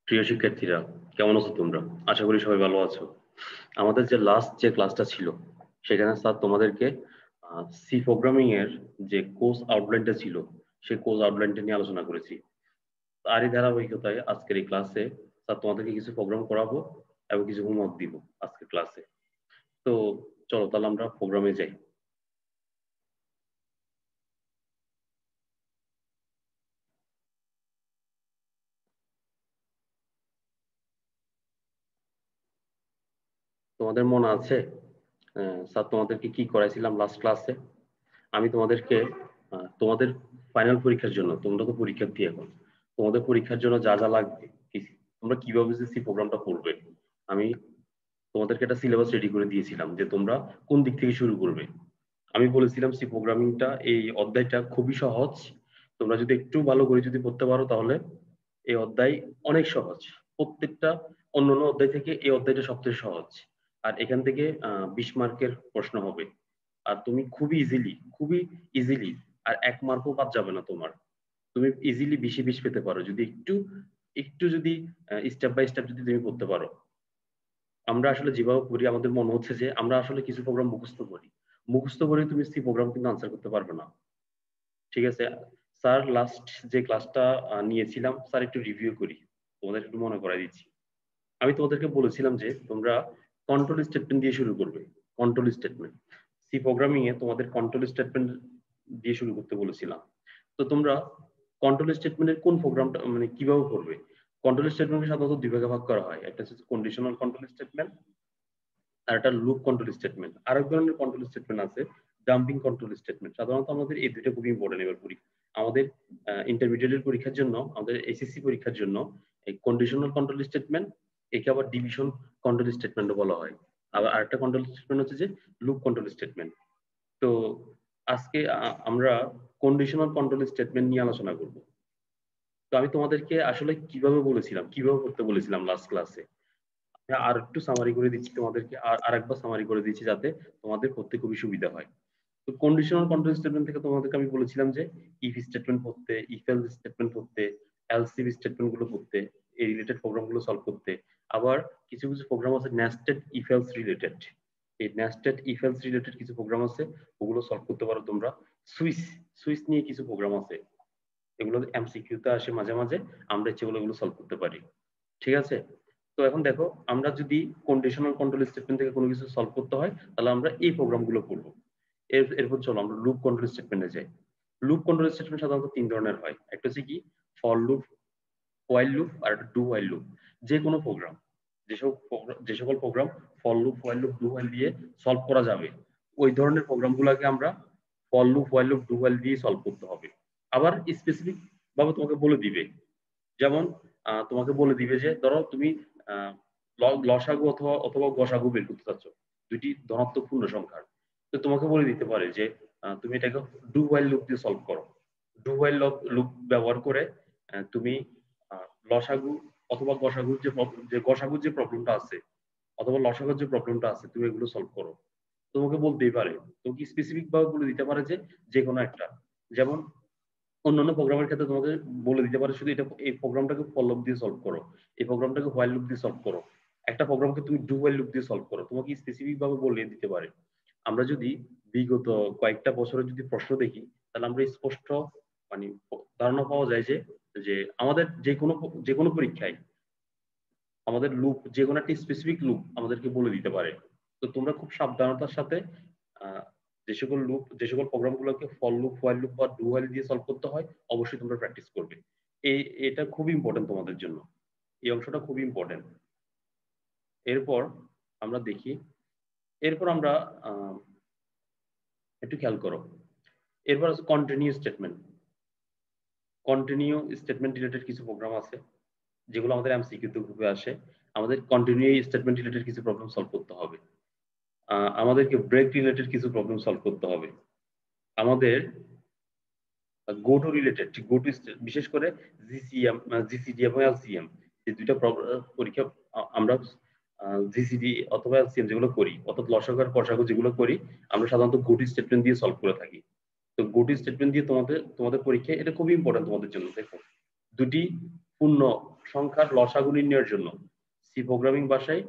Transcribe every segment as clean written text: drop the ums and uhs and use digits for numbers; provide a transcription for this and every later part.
প্রিয় শিক্ষার্থীরা, কেমন আছো তোমরা? আশা করি সবাই ভালো আছো। আমাদের যে লাস্ট ক্লাসটা ছিল, সেখানে স্যার তোমাদেরকে সি প্রোগ্রামিং এর যে কোর্স আউটলাইনটা ছিল, সেই কোর্স আউটলাইনটা নিয়ে আলোচনা করেছি। তারই ধারাবাহিকতায় আজকের এই ক্লাসে স্যার তোমাদেরকে কিছু প্রোগ্রাম করাবো এবং কিছু হোমওয়ার্ক দিব আজকের ক্লাসে। তো চলো তাহলে আমরা প্রোগ্রামে যাই। তোমাদের মনে আছে স্যার তোমাদেরকে কি করাইছিলাম লাস্ট ক্লাসে? আমি তোমাদেরকে তোমাদের ফাইনাল পরীক্ষার জন্য, তোমরা তো পরীক্ষার্থী এখন, তোমাদের পরীক্ষার জন্য যা যা লাগবে, তোমরা কিভাবে যে সি প্রোগ্রামটা করবে, আমি তোমাদেরকে একটা সিলেবাস রেডি করে দিয়েছিলাম যে তোমরা কোন দিক থেকে শুরু করবে। আমি বলেছিলাম সি প্রোগ্রামিংটা, এই অধ্যায়টা খুবই সহজ। তোমরা যদি একটু ভালো করে যদি পড়তে পারো তাহলে এই অধ্যায় অনেক সহজ। প্রত্যেকটা অন্যান্য অধ্যায় থেকে এই অধ্যায়টা সবচেয়ে সহজ। আর এখান থেকে 20 মার্কের প্রশ্ন হবে। আর তুমি খুবই ইজিলি, আর 1 মার্কও বাদ যাবে না তোমার। তুমি ইজিলি 20-20 পেতে পারো যদি একটু একটু যদি স্টেপ বাই স্টেপ যদি তুমি করতে পারো। আমরা আসলে যেভাবে করি, আমাদের মনে হচ্ছে যে আমরা আসলে কিছু প্রোগ্রাম মুখস্থ করে তুমি সি প্রোগ্রাম কিন্তু আনসার করতে পারবে না। ঠিক আছে স্যার, লাস্ট যে ক্লাসটা নিয়েছিলাম স্যার, একটু রিভিউ করি, তোমাদের একটু মনে করাই দিচ্ছি। আমি তোমাদেরকে বলেছিলাম যে তোমরা কন্ট্রোল স্টেটমেন্ট দিয়ে শুরু করবে। কন্ট্রোল স্টেটমেন্ট, সি প্রোগ্রামিং এ তোমাদের কন্ট্রোল স্টেটমেন্ট দিয়ে শুরু করতে বলেছিলাম। তো তোমরা কন্ট্রোল স্টেটমেন্টের কোন প্রোগ্রামটা মানে কিভাবে করবে? কন্ট্রোল স্টেটমেন্টকে সাধারণত দুই ভাগে ভাগ করা হয়, একটা হচ্ছে কন্ডিশনাল কন্ট্রোল স্টেটমেন্ট, আর একটা লুপ কন্ট্রোল স্টেটমেন্ট। আরেক ধরনের কন্ট্রোল স্টেটমেন্ট আছে ডাম্পিং কন্ট্রোল স্টেটমেন্ট। সাধারণত আমাদের এই দুইটা খুবই ইম্পর্টেন্ট এবার পরীক্ষা, আমাদের ইন্টারমিডিয়েটের পরীক্ষার জন্য, আমাদের এসএসসি পরীক্ষার জন্য এই কন্ডিশনাল কন্ট্রোল স্টেটমেন্ট, একে আবার ডিভিশন কন্ট্রোল স্টেটমেন্টও বলা হয়। আবার আরেকটা কন্ট্রোল স্টেটমেন্ট হচ্ছে যে লুপ কন্ট্রোল স্টেটমেন্ট। তো আজকে আমরা কন্ডিশনাল কন্ট্রোল স্টেটমেন্ট নিয়ে আলোচনা করব। তো আমি তোমাদেরকে আসলে কিভাবে করতে বলেছিলাম লাস্ট ক্লাসে, আর একটু সামারি করে দিচ্ছি তোমাদেরকে, আর আরেকবার সামারি করে দিচ্ছি যাতে তোমাদের পড়তে খুবই সুবিধা হয়। তো কন্ডিশনাল কন্ট্রোল স্টেটমেন্ট থেকে তোমাদেরকে আমি বলেছিলাম যে ইফ স্টেটমেন্ট পড়তে, ইফ এলস স্টেটমেন্ট পড়তে, এলস ইফ স্টেটমেন্ট গুলো পড়তে, এই রিলেটেড প্রোগ্রাম গুলো সলভ করতে। আবার কিছু কিছু প্রোগ্রাম আছে নেস্টেড ইফ এলস রিলেটেড, এই নেস্টেড ইফ এলস রিলেটেড কিছু প্রোগ্রাম আছে, ওগুলো সলভ করতে পারো তোমরা। সুইচ সুইচ নিয়ে কিছু প্রোগ্রাম আছে, এগুলো এমসিকিউ তে আসে মাঝে মাঝে, আমরা ইচ্ছে এগুলো সলভ করতে পারি। ঠিক আছে? তো এখন দেখো, আমরা যদি কন্ডিশনাল কন্ট্রোল স্টেটমেন্ট থেকে কোনো কিছু সলভ করতে হয়, তাহলে আমরা এই প্রোগ্রামগুলো করবো। এরপর চলো আমরা লুপ কন্ট্রোল স্টেটমেন্টে যাই। লুপ কন্ট্রোল স্টেটমেন্ট সাধারণত 3 ধরনের হয়, একটা হচ্ছে কি ফর লুপ, হোয়াইল লুপ, আর একটা ডু হোয়াইল লুপ। যে কোনো প্রোগ্রাম, যে সকল program for loop, while loop, do while দিয়ে সলভ করা যাবে, ওই ধরনের প্রোগ্রামগুলোকে আমরা for loop, while loop, do while দিয়ে সলভ করতে হবে। আবার স্পেসিফিক ভাবে তোমাকে বলে দিবে, যেমন তোমাকে বলে দিবে যে ধরো তুমি আহ, লসাগু অথবা অথবা গসাগু বের করতে চাচ্ছ, দুইটি ধনাত্মক পূর্ণ সংখ্যার। তো তোমাকে বলে দিতে পারে যে তুমি এটাকে ডু হোয়াইল লুপ দিয়ে সলভ করো। ডু হোয়াইল লুপ ব্যবহার করে তুমি লসাগু অথবা গসাগুর যে গসাগুর যে প্রবলেমটা আছে, অথবা লসাগুর যে প্রবলেমটা আছে, তুমি এগুলো সলভ করো। তোমাকে বলতেই পারে, তোমাকে স্পেসিফিক ভাবে বলে দিতে পারে যে যে কোনো একটা। যেমন অন্যান্য প্রোগ্রামের ক্ষেত্রে তোমাকে বলে দিতে পারে শুধু এটা, এই প্রোগ্রামটাকে ফর লুপ দিয়ে সলভ করো, এই প্রোগ্রামটাকে হোয়াইল লুপ দিয়ে সলভ করো, একটা প্রোগ্রামকে তুমি ডু হোয়াইল লুপ দিয়ে সলভ করো, তোমাকে স্পেসিফিক ভাবে বলে দিতে পারে। আমরা যদি বিগত কয়েকটা বছরের যদি প্রশ্ন দেখি, তাহলে আমরা স্পষ্ট মানে ধারণা পাওয়া যায় যে যে আমাদের যে কোনো পরীক্ষায় আমাদের লুপ, যে কোনো একটা স্পেসিফিক লুপ আমাদেরকে বলে দিতে পারে। তো তোমরা খুব সাবধানতার সাথে আহ, যে সকল প্রোগ্রামগুলোকে ফর লুপ, হোয়াইল লুপ বা ডু হোয়াইল দিয়ে সলভ করতে হয়, অবশ্যই তোমরা প্র্যাকটিস করবে। এটা খুব ইম্পর্টেন্ট তোমাদের জন্য, এই অংশটা খুব ইম্পর্টেন্ট। এরপর আমরা দেখি, এরপর আমরা আহ, একটু খেয়াল করো, এরপর আছে continue statement. Continue statement related কিছু প্রোগ্রাম আছে যেগুলো আমাদের এমসিকিউ তে গ্রুপে আসে। আমাদের কন্টিনিউ স্টেটমেন্ট রিলেটেড কিছু প্রবলেম সলভ করতে হবে, আমাদেরকে ব্রেক রিলেটেড কিছু প্রবলেম সলভ করতে হবে, আমাদের গো টু রিলেটেড, বিশেষ করে জিসিএম, জিসিডি এবং এলসিএম, এই দুইটা পরীক্ষা আমরা জিসিডি অথবা এলসিএম যেগুলো করি, অর্থাৎ লসাগু আর গসাগু যেগুলো করি, আমরা সাধারণত গোটি স্টেটমেন্ট দিয়ে সলভ করে থাকি। তো গোটি স্টেটমেন্ট দিয়ে তোমাদের তোমাদের পরীক্ষায় এটা খুবই ইম্পর্টেন্ট তোমাদের জন্য। দেখো, দুটি পূর্ণ সংখ্যার লসাগু নির্ণয়ের জন্য সি প্রোগ্রামিং ভাষায়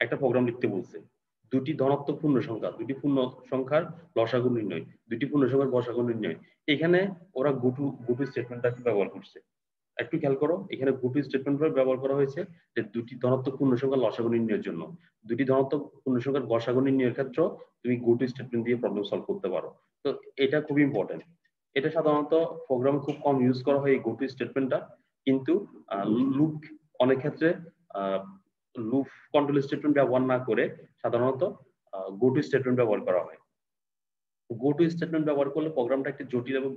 একটা প্রোগ্রাম লিখতে বলছে। দুটি ধনাত্মক পূর্ণ সংখ্যা, দুটি পূর্ণ সংখ্যার লসাগু নির্ণয়, দুটি পূর্ণ সংখ্যার গসাগু নির্ণয়। এখানে ওরা গোটু স্টেটমেন্টটা ব্যবহার করছে। একটু খেয়াল করো, এখানে গোটু স্টেটমেন্ট ব্যবহার করা হয়েছে যে দুটি ধনাত্মক পূর্ণ সংখ্যার লসাগু নির্ণয়ের জন্য। দুটি ধনাত্মক পূর্ণ সংখ্যার গসাগু নির্ণয়ের ক্ষেত্রে তুমি গোটু স্টেটমেন্ট দিয়ে প্রবলেম সলভ করতে পারো। তো এটা খুব ইম্পর্টেন্ট। এটা সাধারণত প্রোগ্রামে খুব কম ইউজ করা হয় এই গোটু স্টেটমেন্টটা, কিন্তু লুপ অনেক ক্ষেত্রে লুপ কন্ট্রোল স্টেটমেন্ট ব্যবহার না করে সাধারণত গোটু স্টেটমেন্ট ব্যবহার করা হয়। গোটু স্টেটমেন্ট ব্যবহার করলে প্রোগ্রামটা একটি জটিল এবং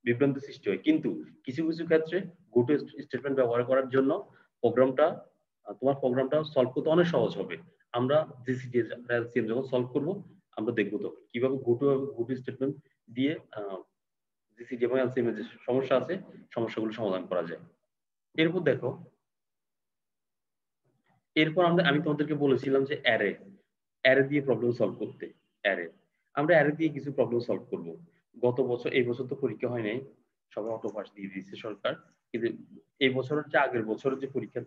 বিভ্রান্তি সৃষ্টি হয়, কিন্তু কিছু কিছু ক্ষেত্রে গোটু স্টেটমেন্ট ব্যবহার করার জন্য তোমার প্রোগ্রামটা সলভ করতে অনেক সহজ হবে। আমরা এলসিএম যখন সলভ করব আমরা দেখবো তো কিভাবে গোটু স্টেটমেন্ট দিয়ে জিসিডি এবং এলসিএম এর যে সমস্যা আছে সমস্যাগুলো সমাধান করা যায়। এরপর দেখো, এরপর আমি তোমাদেরকে বলেছিলাম যে অ্যারে দিয়ে প্রবলেম সলভ করতে। আমরা অ্যারে দিয়ে কিছু প্রবলেম সলভ করব। এই বছর তো পরীক্ষা হয় নাই, সবাই অটো পাস দিয়ে দিয়েছে সরকার, কিন্তু এই বছরের যে আগের বছরের যে পরীক্ষা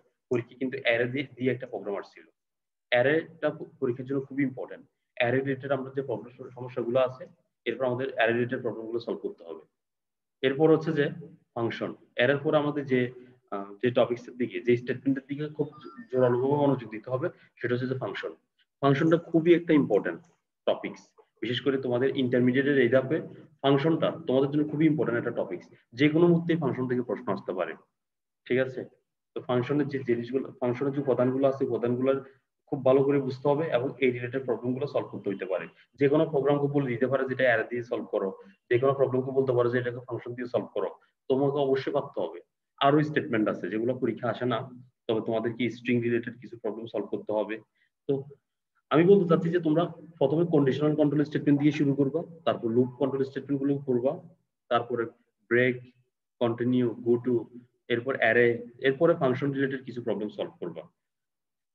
কিন্তু অ্যারে দিয়ে একটা প্রোগ্রাম আসছিল। অ্যারেটা পরীক্ষার জন্য খুবই ইম্পর্টেন্ট। অ্যারে রিলেটেড আমরা যে সমস্যাগুলো আছে, এরপর আমাদের অ্যারে রিলেটেড প্রবলেমগুলো সলভ করতে হবে। এরপর হচ্ছে যে ফাংশন। এর পর আমাদের যে টপিকসের দিকে, যে স্টেটমেন্টের দিকে খুব জোরালোভাবে মনোযোগ দিতে হবে, সেটা হচ্ছে যে ফাংশন। ফাংশনটা খুবই একটা ইম্পর্টেন্ট টপিকস, বিশেষ করে তোমাদের ইন্টারমিডিয়েটের এই ধাপে ফাংশনটা তোমাদের জন্য খুবই ইম্পর্টেন্ট একটা টপিকস। যে কোনো মুহূর্তে ফাংশন থেকে প্রশ্ন আসতে পারে, ঠিক আছে? তো ফাংশনের যে জিনিসগুলো, ফাংশনের যে উপাদানগুলো আছে, উপাদানগুলোর খুব ভালো করে বুঝতে হবে এবং এই রিলেটেড প্রবলেমগুলো সলভ করতে হইতে পারে। যে কোনো প্রোগ্রামকে বলে দিতে পারে যেটা অ্যারে দিয়ে সলভ করো, যে কোনো প্রবলেমকে বলতে পারে যে এটাকে ফাংশন দিয়ে সলভ করো, তোমাকে অবশ্যই পারতে হবে। আরো স্টেটমেন্ট আছে যেগুলো পরীক্ষা আসে না, তবে তোমাদেরকে স্ট্রিং রিলেটেড কিছু প্রবলেম সলভ করতে হবে। তো আমি বলতে চাচ্ছি যে তোমরা প্রথমে কন্ডিশনাল কন্ট্রোল স্টেটমেন্ট দিয়ে শুরু করবা, তারপর লুপ কন্ট্রোল স্টেটমেন্ট গুলো করবা, তারপরে ব্রেক, কন্টিনিউ, গো টু, এরপর অ্যারে, এরপরে ফাংশন রিলেটেড কিছু প্রবলেম সলভ করবা।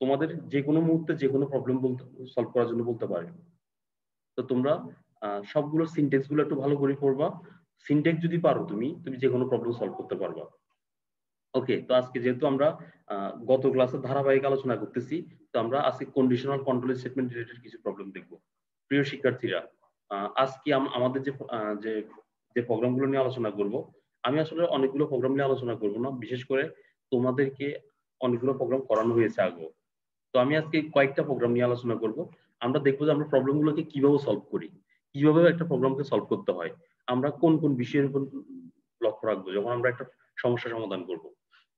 তোমাদের যে কোনো মুহূর্তে যে কোনো প্রবলেম সলভ করার জন্য বলতে পারে। তো তোমরা সবগুলো সিনটেক্স গুলো একটু ভালো করে পড়বা। সিনটেক্স যদি পারো তুমি যে কোনো প্রবলেম সলভ করতে পারবা। ওকে, তো আজকে যেহেতু আমরা গত ক্লাসে ধারাবাহিক আলোচনা করতেছি, তো আমরা আজকে কন্ডিশনাল কন্ট্রোল স্টেটমেন্ট রিলেটেড কিছু প্রবলেম দেখব। প্রিয় শিক্ষার্থীরা, আজকে আমাদের যে যে প্রোগ্রামগুলো নিয়ে আলোচনা করব, আমি আসলে অনেকগুলো প্রোগ্রাম নিয়ে আলোচনা করব না, বিশেষ করে তোমাদেরকে অনেকগুলো প্রোগ্রাম করানো হয়েছে আগে। তো আমি আজকে কয়েকটা প্রোগ্রাম নিয়ে আলোচনা করব। আমরা দেখবো যে আমরা প্রবলেমগুলোকে কিভাবে সলভ করি, কিভাবে একটা প্রবলেমকে সলভ করতে হয়, আমরা কোন কোন বিষয়ের উপর লক্ষ্য রাখবো যখন আমরা একটা সমস্যা সমাধান করব।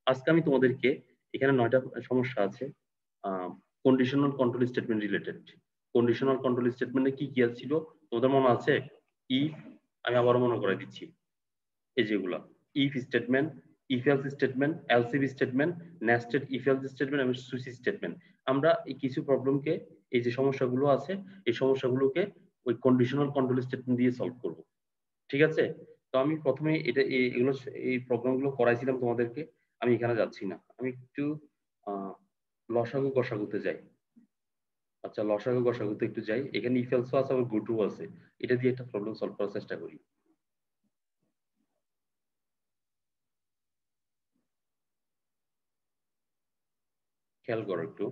আজকে আমি তোমাদেরকে এখানে 9টা সমস্যা আছে conditional control statement related. Conditional control স্টেটমেন্টে কি কি ছিল তোমাদের মনে আছে? ইফ, আমি আবারও মনে করে দিচ্ছি, এই যেগুলা if statement, if else statement, else if statement, nested if else statement এবং সুইচ স্টেটমেন্ট। আমরা এই কিছু প্রবলেমকে, এই যে সমস্যাগুলো আছে এই সমস্যাগুলোকে ওই কন্ডিশনাল কন্ট্রোল স্টেটমেন্ট দিয়ে সলভ করব, ঠিক আছে? তো আমি প্রথমে এগুলো এই প্রবলেমগুলো করাইছিলাম তোমাদেরকে, আমি এখানে যাচ্ছি না, আমি একটু লসাগু গসাগুতে যাই। আচ্ছা, লসাগু গসাগুতে একটু যাই। এখানে ইফ এলসও আছে আবার গো টু আছে, এটা দিয়ে একটা প্রবলেম সলভ করার চেষ্টা করি। খেয়াল করো একটু,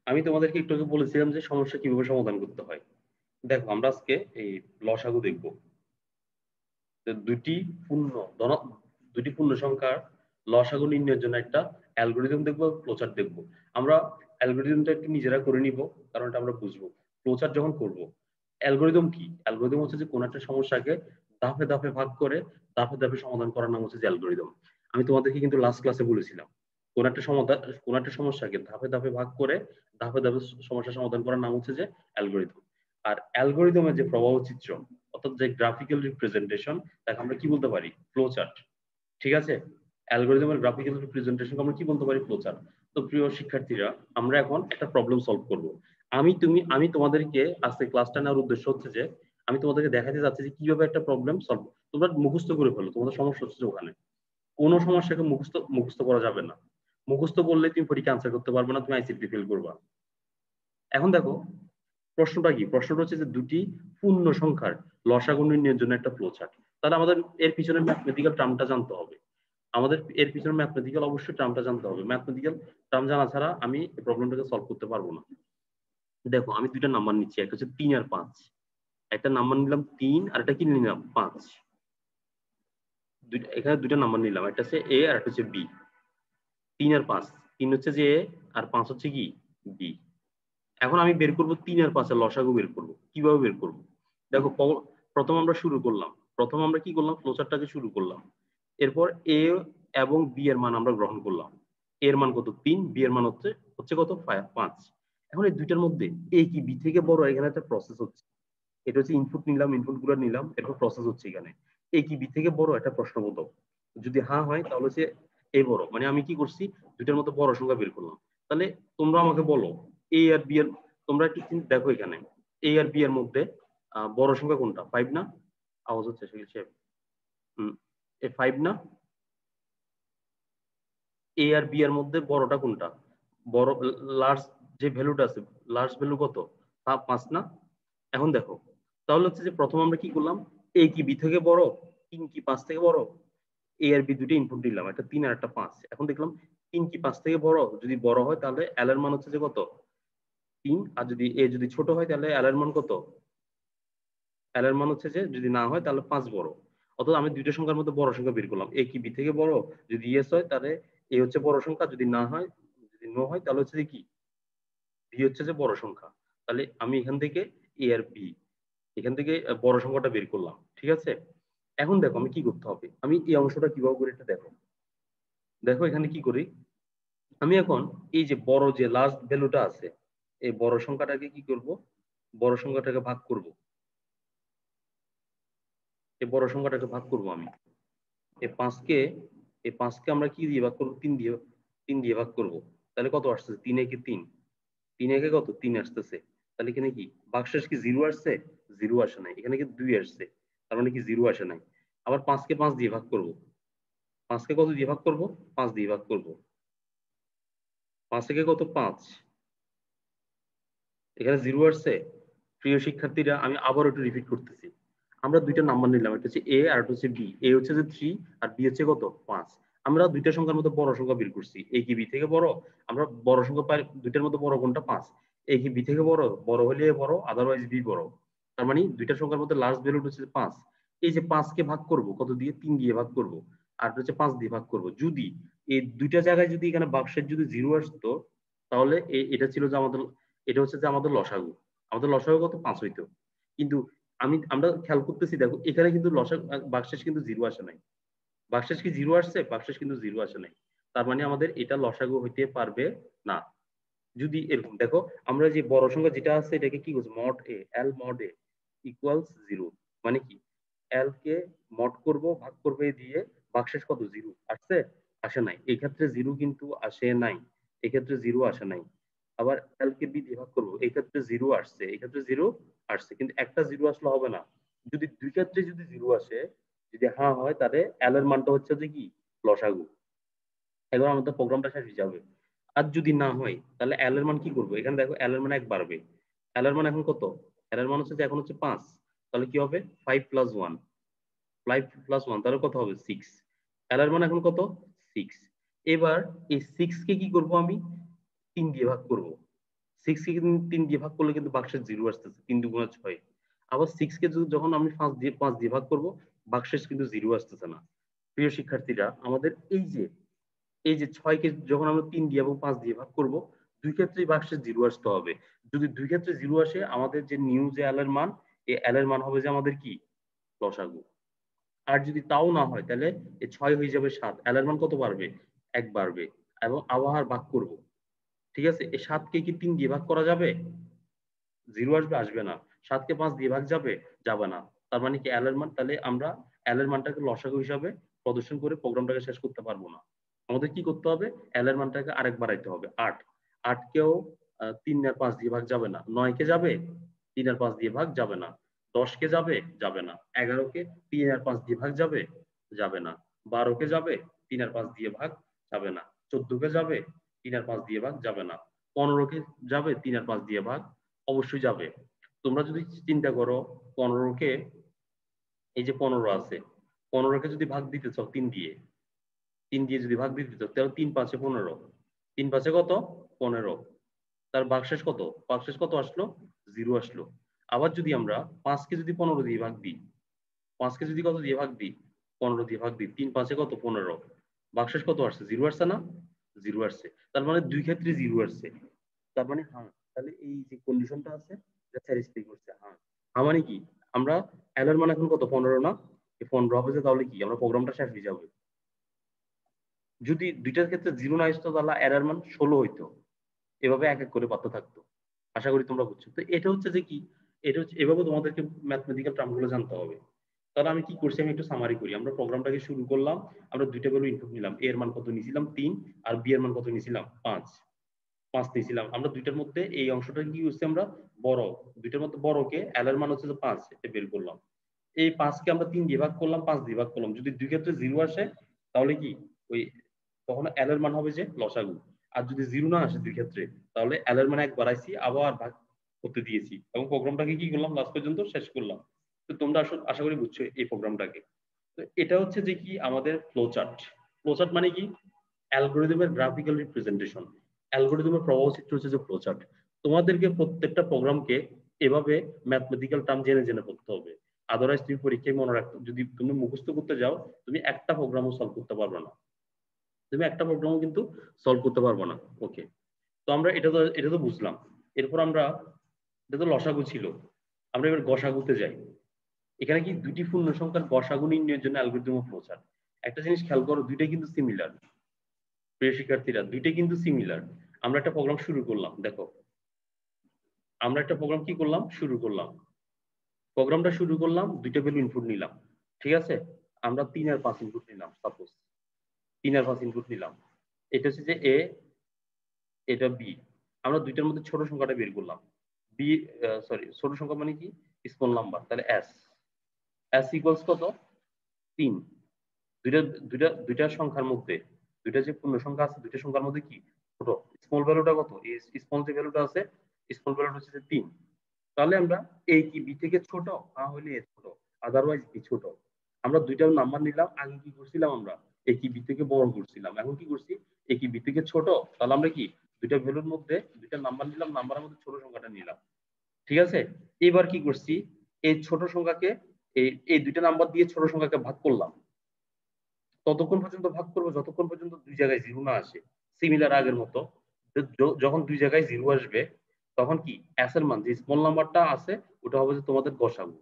আমি তোমাদেরকে একটু আগে বলেছিলাম যে সমস্যা কিভাবে সমাধান করতে হয়। দেখো, আমরা আজকে এই লসাগু দেখবো। দুটি পূর্ণ সংখ্যার লসাগু নির্ণয়ের জন্য একটা অ্যালগোরিদম দেখবো, ফ্লোচার্ট দেখবো। আমরা অ্যালগোরিদমটা একটু নিজেরা করে নিব, কারণ এটা আমরা বুঝবো। ফ্লোচার্ট যখন করব, অ্যালগোরিদম কি? অ্যালগোরিদম হচ্ছে যে কোনো একটা সমস্যাকে ধাপে ধাপে ভাগ করে ধাপে ধাপে সমাধান করার নাম হচ্ছে যে অ্যালগোরিদম। আমি তোমাদেরকে কিন্তু লাস্ট ক্লাসে বলেছিলাম কোন একটা সমস্যাকে ধাপে ধাপে ভাগ করে ধাপে ধাপে সমস্যা সমাধান করার নাম হচ্ছে যে অ্যালগোরিদম। আর অ্যালগোরিদমের যে প্রবাহ চিত্র, অর্থাৎ যে গ্রাফিক্যাল রিপ্রেজেন্টেশন, তাকে আমরা কি বলতে পারি? ফ্লো চার্ট, ঠিক আছে? অ্যালগোরিদমের গ্রাফিক্যাল রিপ্রেজেন্টেশন আমরা কি বলতে পারি? Flow chart. তো প্রিয় শিক্ষার্থীরা, আমরা এখন একটা প্রবলেম সলভ করব। আমি তোমাদেরকে আজকে ক্লাসটা নেওয়ার উদ্দেশ্য হচ্ছে যে আমি তোমাদেরকে দেখাতে যাচ্ছি যে কিভাবে একটা প্রবলেম সলভ, তোমরা মুখস্থ করে ফেলো। তোমাদের সমস্যা হচ্ছে ওখানে কোনো সমস্যাকে মুখস্থ করা যাবে না। মুখস্থ করলে তুমি পরীক্ষা আনসার করতে পারবে না, তুমি আইসিটি ফেল করবা। এখন দেখো, প্রশ্নটা কি? প্রশ্নটা হচ্ছে যে দুটি পূর্ণ সংখ্যার লসাগু নির্ণয়ের জন্য একটা ফ্লো চার্ট। তাহলে আমাদের এর পিছনে ম্যাথমেটিক্যাল টার্মটা জানতে হবে। আমাদের এর পিছনে ম্যাথমেটিক্যাল অবশ্যই টার্মটা জানতে হবে। ম্যাথমেটিক্যাল টার্ম জানা ছাড়া আমি এই প্রবলেমটাকে সলভ করতে পারবো না। দেখো আমি দুইটা নাম্বার নিচ্ছি, একটা হচ্ছে 3 আর 5। একটা নাম্বার নিলাম 3 আর একটা কি নিলাম 5। এখানে দুইটা নাম্বার নিলাম, একটা হচ্ছে এ আর একটা হচ্ছে বি। 3 আর 5, 3 হচ্ছে যে এ আর 5 হচ্ছে কি বি। এখন আমি বের করব 3 আর 5 এর লসাগু বের করব। কিভাবে বের করব? দেখো প্রথম আমরা শুরু করলাম, প্রথম আমরা কি করলাম, ফ্লোচার্টটাকে শুরু করলাম। এরপর এ এবং বি এর মান আমরা গ্রহণ করলাম। এর মান কত 3, বি এর মান হচ্ছে কত 5। এখন এই দুইটার মধ্যে এ কি বি থেকে বড়? এখানে একটা প্রসেস হচ্ছে। এটা হচ্ছে ইনপুট নিলাম, ইনপুট গুলো নিলাম, এরপর প্রসেস হচ্ছে এখানে। এ কি বি থেকে বড়? একটা প্রশ্নবোধক। যদি হ্যাঁ হয় তাহলে হচ্ছে এ বড়, মানে আমি কি করছি, দুইটার মধ্যে বড় সংখ্যা বের করলাম। তাহলে তোমরা আমাকে বলো এ আর বি এর, তোমরা একটু দেখো এখানে এ আর বি এর মধ্যে বড় সংখ্যা কোনটা? 5 না? আওয়াজ হচ্ছে সেগুলো এ 5 না? এ আর বি এর মধ্যে বড়টা কোনটা? বড় লার্জ যে ভ্যালুটা আছে, লার্জ ভ্যালু কত? 5 না? এখন দেখো, তাহলে হচ্ছে যে প্রথম আমরা কি করলাম, এ কি বি থেকে বড়, 3 কি 5 থেকে বড়? এ আর বি দুটো ইনপুট দিলাম, একটা 3 আর একটা 5। এখন দেখলাম 3 কি 5 থেকে বড়? যদি বড় হয় তাহলে এল এর মান হচ্ছে যে কত 3, আর যদি এ যদি ছোট হয় তাহলে এল এর মান কত? এল এর মান হচ্ছে যে যদি না হয় তাহলে 5 বড়। অর্থাৎ আমি দুইটা সংখ্যার মধ্যে বড় সংখ্যা বের করলাম। এ কি বি থেকে বড়? যদি ইয়েস হয় তাহলে এ হচ্ছে বড় সংখ্যা, যদি না হয়, যদি নো হয় তাহলে হচ্ছে যে কি বি হচ্ছে যে বড় সংখ্যা। তাহলে আমি এখান থেকে এ আর বি, এখান থেকে বড় সংখ্যাটা বের করলাম। ঠিক আছে, এখন দেখো আমি কি করতে হবে, আমি এই অংশটা কিভাবে করে এটা দেখো। দেখো এখানে কি করি, আমি এখন এই যে বড় যে লাস্ট ভ্যালুটা আছে, এই বড় সংখ্যাটাকে কি করব, বড় সংখ্যাটাকে ভাগ করব। এই বড় সংখ্যাটাকে ভাগ করব আমি। এই 5কে, এই 5কে আমরা কি দিয়ে ভাগ করব? 3 দিয়ে, 3 দিয়ে ভাগ করব। তাহলে কত আসছে? 3 একে 3, 3 একে কত 3 আসতেছে। তাহলে এখানে কি ভাগশেষ কি 0 আসছে? 0 আসে নাই। এখানে কি 2 আসছে, তার মানে কি 0 আসে নাই। আবার 5কে 5 দিয়ে ভাগ করব। 5কে কত দিয়ে ভাগ করব? 5 দিয়ে ভাগ করব। 5 একে কত 5, এখানে 0 আসছে। প্রিয় শিক্ষার্থীরা আমি আবার একটু রিপিট করতেছি, আমরা দুইটা নাম্বার নিলাম, একটা হচ্ছে এ আর একটা হচ্ছে বি। এ হচ্ছে যে 3 আর বি হচ্ছে কত 5। আমরা দুইটা সংখ্যার মধ্যে বড় সংখ্যা বের করছি, এ কি বি থেকে বড়? আমরা বড় সংখ্যা পাই, দুইটার মধ্যে বড় কোনটা? 5। এ কি বি থেকে বড়? বড় হলে এ বড়, আদারওয়াইজ বি বড়। তার মানে দুইটা সংখ্যার মধ্যে লাস্ট ভ্যালু হচ্ছে 5। এই যে 5 কে ভাগ করব কত দিয়ে? 3 দিয়ে ভাগ করব, আর হচ্ছে 5 দিয়ে ভাগ করব। যদি এই দুইটা জায়গায় যদি এখানে ভাগশেষ যদি 0 আসতো, তাহলে এটা ছিল যে আমাদের, এটা হচ্ছে যে আমাদের লসাগু। আমাদের লসাগু কত? 5 হইতো। কিন্তু আমরা খেয়াল করতেছি, দেখো এখানে কিন্তু লসাগু ভাগশেষ কিন্তু 0 আসে নাই। ভাগশেষ কি 0 আসছে? ভাগশেষ কিন্তু 0 আসে নাই। তার মানে আমাদের এটা লসাগু হইতে পারবে না। যদি এরকম দেখো, আমরা যে বড় সংখ্যা যেটা আছে এটাকে কি করছি, মড এ, এল মড এ ইকুয়ালস 0। মানে কি, এল কে মড করব, ভাগ করবে দিয়ে, ভাগশেষ কত 0 আসছে? আসে নাই। এই ক্ষেত্রে 0 কিন্তু আসে নাই, এই ক্ষেত্রে 0 আসে নাই। আবার এল কে বি দিয়ে ভাগ করব, এই ক্ষেত্রে 0 আসছে, এই ক্ষেত্রে 0 আসছে। কিন্তু একটা 0 আসলে হবে না। যদি দুই ক্ষেত্রে যদি 0 আসে, যদি হ্যাঁ হয়, তাহলে এল এর মানটা হচ্ছে যে কি লসাগু। এবার আমাদের প্রোগ্রামটা শেষ হয়ে যাবে। আর যদি না হয় তাহলে এল এর মান কি করবো, এখানে দেখো এল এর মান 1 বাড়বে। এল এর মান এখন কত? এল এর মান হচ্ছে যে এখন হচ্ছে 5। তাহলে কি হবে 5 প্লাস 1, 5 প্লাস 1 তাহলে কত হবে 6। এল এর মান এখন কত 6। এবার এই 6 কে কি করব, আমি 3 দিয়ে ভাগ করব। 6 কে 3 দিয়ে ভাগ করলে কিন্তু ভাগশেষ 0 আসতেছে, 3 দুগুণে 6। আবার 6 কে যখন আমি 5 দিয়ে ভাগ করব, ভাগশেষ কিন্তু 0 আসতেছে না। প্রিয় শিক্ষার্থীরা, আমাদের এই যে 6 কে যখন আমরা 3 দিয়ে এবং 5 দিয়ে ভাগ করব, দুই ক্ষেত্রেই ভাগশেষ 0 আসতে হবে। যদি দুই ক্ষেত্রে 0 আসে, আমাদের যে নিউ যে এল এর মান, এই এল এর মান হবে যে আমাদের কি লসাগু। আর যদি তাও না হয়, তাহলে এই 6 হয়ে যাবে 7, এল এর মান কত বাড়বে? 1 বাড়বে। এবং আবার ভাগ করব। ঠিক আছে, এই 7 কে কি 3 দিয়ে ভাগ করা যাবে? 0 আসবে? আসবে না। 7 কে 5 দিয়ে ভাগ যাবে? যাবে না। তার মানে কি এল এর মান, তাহলে আমরা এল এর মানটাকে লসাগু হিসাবে প্রদর্শন করে প্রোগ্রামটাকে শেষ করতে পারবো না। আমাদের কি করতে হবে, এল এর মানটাকে আরেক বাড়াইতে হবে 8। 8 কেও 3 আর 5 দিয়ে ভাগ যাবে না। 9 কে যাবে? 3 আর 5 দিয়ে ভাগ যাবে না। 10 কে যাবে? যাবে না। 11 কে 3 আর 5 দিয়ে ভাগ যাবে? যাবে না। 12 কে যাবে? 3 আর 5 দিয়ে ভাগ যাবে না। 14 কে যাবে? 3 আর 5 দিয়ে ভাগ যাবে না। 15 কে যাবে? 3 আর 5 দিয়ে ভাগ অবশ্যই যাবে। তোমরা যদি চিন্তা করো 15কে, এই যে 15 আছে, 15কে যদি ভাগ দিতে চাও 3 দিয়ে, 3 দিয়ে যদি ভাগ দিতে চাও তাহলে 3 5 15, 3 5 কত 15, তার ভাগশেষ কত, ভাগশেষ কত আসলো 0 আসলো। আবার যদি আমরা 5কে যদি 15 দিয়ে ভাগ দিই, 5কে যদি কত দিয়ে ভাগ দিই 15 দিয়ে ভাগ দিই, 3 5 কত 15, ভাগশেষ কত আসছে 0 আসছে না, 0 আসছে। তার মানে দুই ক্ষেত্রে 0 আসছে। তার মানে হ্যাঁ, তাহলে এই যে কন্ডিশনটা আছে এটা স্যাটিসফাই করছে। হ্যাঁ, হ্যাঁ মানে কি, আমরা এল এর মান এখন কত 15 না, এই 15 হবে যে, তাহলে কি আমরা প্রোগ্রামটা শেষ হয়ে যাবে। যদি দুইটার ক্ষেত্রে 0 না আসতো তাহলে এরর মান 16 হইতো। এভাবে এক এক করে বাড়তে থাকতো। আশা করি তোমরা বুঝছো। তো এটা হচ্ছে যে কি, এটা হচ্ছে এভাবে তোমাদেরকে ম্যাথমেটিক্যাল টার্মগুলো জানতে হবে। তাহলে আমি কি করছি, আমি একটু সামারি করি। আমরা প্রোগ্রামটাকে শুরু করলাম, আমরা দুইটা ভ্যালু ইনপুট নিলাম, এ এর মান কত নিয়েছিলাম 3, আর বি এর মান কত নিয়েছিলাম 5, 5 নিয়েছিলাম। আমরা দুইটার মধ্যে এই অংশটা কি করছি, আমরা বড় দুইটার মধ্যে বড়কে এল এর মান হচ্ছে যে 5 এটা বের করলাম। এই 5কে আমরা 3 দিয়ে ভাগ করলাম, 5 দিয়ে ভাগ করলাম। যদি দুই ক্ষেত্রে 0 আসে তাহলে কি ওই তখন এল এর মান হবে যে লসাগু। আর যদি 0 না আসে দুই ক্ষেত্রে, তাহলে এল এর মান এক বাড়াইছি আবার ভাগ করতে দিয়েছি এবং প্রোগ্রামটাকে কি করলাম লাস্ট পর্যন্ত শেষ করলাম। তো তোমরা আশা করি বুঝছো এই প্রোগ্রামটাকে। তো এটা হচ্ছে যে কি আমাদের ফ্লোচার্ট। ফ্লোচার্ট মানে কি, অ্যালগরিদমের গ্রাফিক্যাল রিপ্রেজেন্টেশন। অ্যালগরিদমের প্রবাহ চিত্র হচ্ছে যে ফ্লোচার্ট। তোমাদেরকে প্রত্যেকটা প্রোগ্রামকে এভাবে ম্যাথমেটিক্যাল টার্ম জেনে জেনে পড়তে হবে। আদারওয়াইজ তুমি পরীক্ষায় মনে রাখতে, যদি তুমি মুখস্থ করতে যাও তুমি একটা প্রোগ্রামও সলভ করতে পারবে না, তুমি একটা প্রোগ্রামও কিন্তু সলভ করতে পারবো না। ওকে, তো আমরা এটা তো বুঝলাম। এরপর আমরা, এটা তো লসাগু ছিল, আমরা এবার গসাগুতে যাই। এখানে কি দুটি পূর্ণ সংখ্যার গসাগু নির্ণয়ের জন্য অ্যালগরিদম অফ ফ্লোচার্ট। একটা জিনিস খেয়াল করো, দুইটাই কিন্তু সিমিলার। প্রিয় শিক্ষার্থীরা, দুইটাই কিন্তু সিমিলার। আমরা একটা প্রোগ্রাম শুরু করলাম, দেখো আমরা একটা প্রোগ্রাম কি করলাম শুরু করলাম, প্রোগ্রামটা শুরু করলাম, দুইটা ভ্যালু ইনপুট নিলাম, ঠিক আছে। আমরা 3 আর 5 ইনপুট নিলাম, সাপোজ 3 আর 5 ইনপুট নিলাম। এটা হচ্ছে যে এ, এটা বি। আমরা দুইটার মধ্যে ছোট সংখ্যাটা বের করলাম। বি, সরি ছোট সংখ্যা মানে কি, স্মল নাম্বার, তাহলে এস, এস ইকুয়ালস কত 3। দুইটা দুইটা দুইটা সংখ্যার মধ্যে, দুইটা যে পূর্ণ সংখ্যা আছে দুইটা সংখ্যার মধ্যে কি ছোট, স্মল ভ্যালুটা কত, এই স্মল যে ভ্যালুটা আছে স্মল ভ্যালুটা হচ্ছে যে 3। তাহলে আমরা এ কি বি থেকে ছোট, না হলে এ ছোট, আদারওয়াইজ বি ছোট। আমরা দুইটা নাম্বার নিলাম, আগে কি করছিলাম আমরা এ কি বি থেকে বড় করছিলাম, এখন কি করছি এ কি বি থেকে ছোট। তাহলে আমরা কি দুইটা ভ্যালুর মধ্যে দুইটা নাম্বার নিলাম, নাম্বারের মধ্যে ছোট সংখ্যাটা নিলাম, ঠিক আছে। এবার কি করছি, এই ছোট সংখ্যাকে এই দুইটা নাম্বার দিয়ে ছোট সংখ্যাকে ভাগ করলাম। ততক্ষণ পর্যন্ত ভাগ করবো যতক্ষণ পর্যন্ত দুই জায়গায় 0 না আসে, সিমিলার আগের মতো। যখন দুই জায়গায় 0 আসবে তখন কি এস এর মান যে স্মল নাম্বারটা আছে ওটা হবে যে তোমাদের গসাগু।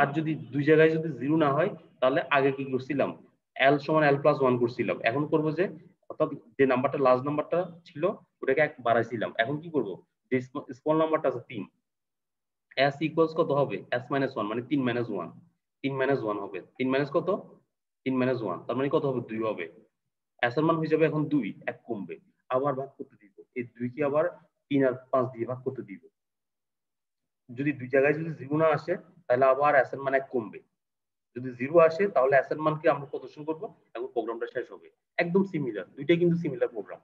আর যদি দুই জায়গায় যদি 0 না হয় তাহলে আগে কি করছিলাম, এল সমান এল প্লাস 1 করছিলাম, এখন করবো যে অর্থাৎ যে নাম্বারটা লাস্ট নাম্বারটা ছিল ওটাকে এক বাড়াইছিলাম, এখন কি করব যে স্মল নাম্বারটা আছে 3, এস ইকুয়ালস কত হবে এস মাইনাস 1 মানে 3 মাইনাস 1, 3 মাইনাস 1 হবে 3 মাইনাস কত 3 মাইনাস 1, তার মানে কত হবে 2 হবে। এস এর মান হয়ে যাবে এখন 2, এক কমবে, আবার ভাগ করতে দিব, এই 2 কে আবার 3 আর 5 দিয়ে ভাগ করতে দিব। যদি দুই জায়গায় যদি 0 না আসে তাহলে আবার এস এর মান এক কমবে, যদি 0 আসে তাহলে এস এর মানকে আমরা প্রদর্শন করব এবং প্রোগ্রামটা শেষ হবে। একদম সিমিলার, দুইটাই কিন্তু সিমিলার প্রোগ্রাম।